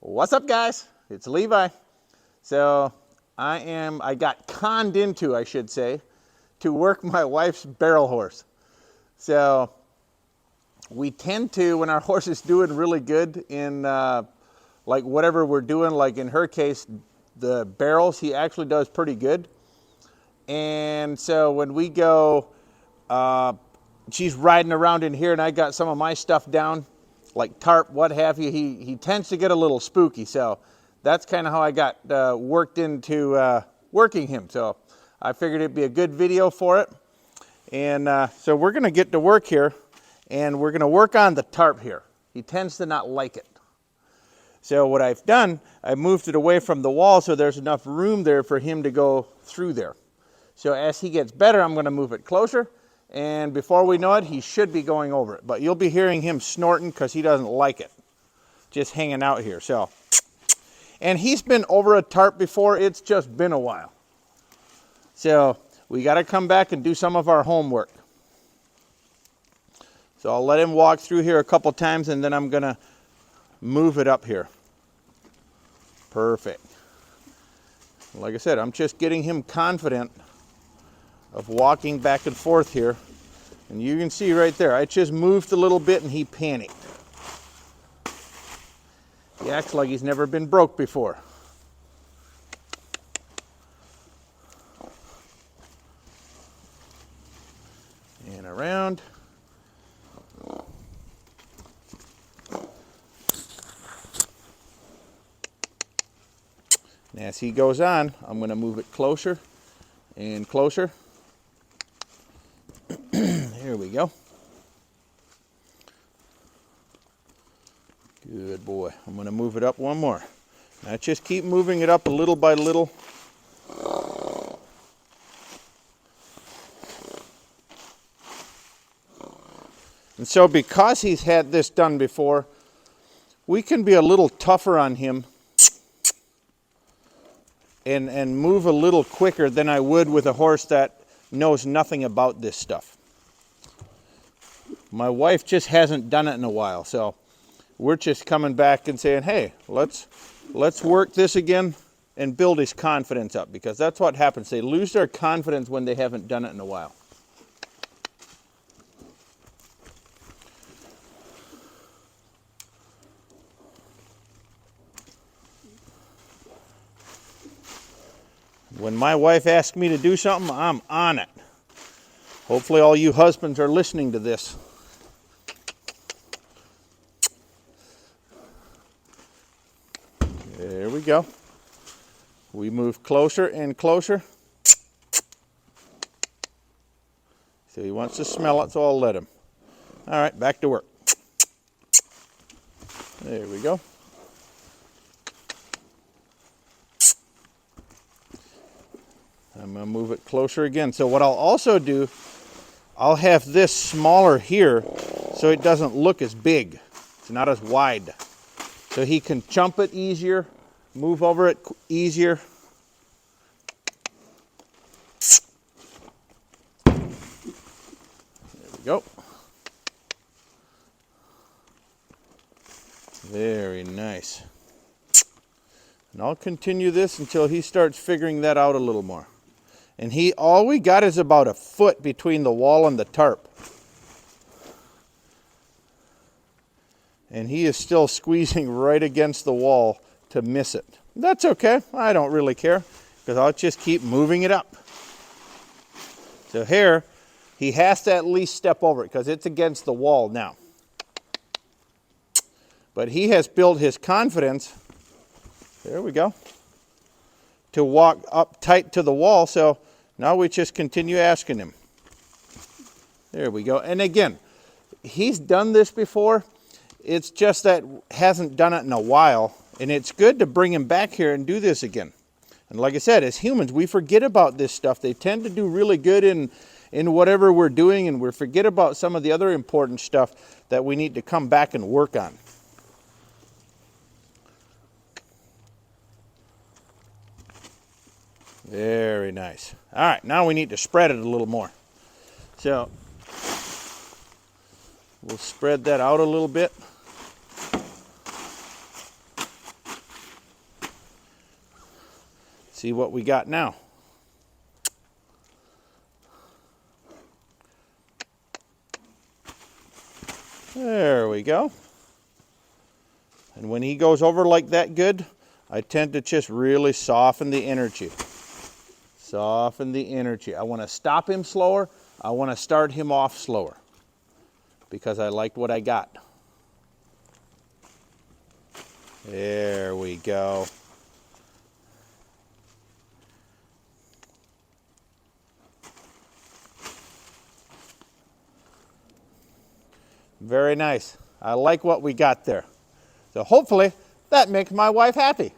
What's up, guys? It's Levi. So I got conned into, I should say, to work my wife's barrel horse. So we tend to, when our horse is doing really good in like whatever we're doing, like in her case, the barrels, he actually does pretty good. And so when we go, she's riding around in here and I got some of my stuff down, like tarp, what have you, he tends to get a little spooky. So that's kind of how I got worked into working him. So I figured it'd be a good video for it. And so we're going to get to work here, and we're going to work on the tarp here. He tends to not like it. So what I've done, I moved it away from the wall so there's enough room there for him to go through there. So as he gets better, I'm going to move it closer. And before we know it, he should be going over it. But you'll be hearing him snorting because he doesn't like it. Just hanging out here. So, and he's been over a tarp before. It's just been a while. So we got to come back and do some of our homework. So I'll let him walk through here a couple times and then I'm going to move it up here. Perfect. Like I said, I'm just getting him confident of walking back and forth here. And you can see right there, I just moved a little bit and he panicked. He acts like he's never been broke before. And around. And as he goes on, I'm going to move it closer and closer. There we go. Good boy. I'm going to move it up one more. Now just keep moving it up a little by little. And so because he's had this done before, we can be a little tougher on him and move a little quicker than I would with a horse that knows nothing about this stuff. My wife just hasn't done it in a while, so we're just coming back and saying, hey, let's work this again and build his confidence up, because that's what happens. They lose their confidence when they haven't done it in a while. When my wife asks me to do something, I'm on it. Hopefully all you husbands are listening to this. There we go. We move closer and closer. So he wants to smell it, so I'll let him. All right, back to work. There we go. I'm going to move it closer again. So what I'll also do, I'll have this smaller here so it doesn't look as big. It's not as wide. So he can jump it easier, move over it easier. There we go. Very nice. And I'll continue this until he starts figuring that out a little more. And all we got is about a foot between the wall and the tarp. And he is still squeezing right against the wall to miss it. That's okay. I don't really care, because I'll just keep moving it up. So here, he has to at least step over it because it's against the wall now. But he has built his confidence, there we go, to walk up tight to the wall. So now we just continue asking him. There we go. And again, he's done this before. It's just that hasn't done it in a while. And it's good to bring him back here and do this again. And like I said, as humans, we forget about this stuff. They tend to do really good in whatever we're doing, and we forget about some of the other important stuff that we need to come back and work on. Very nice. All right, now we need to spread it a little more. So we'll spread that out a little bit. See what we got now. There we go. And when he goes over like that good, I tend to just really soften the energy. Soften the energy. I want to stop him slower. I want to start him off slower because I like what I got. There we go. Very nice. I like what we got there. So hopefully that makes my wife happy.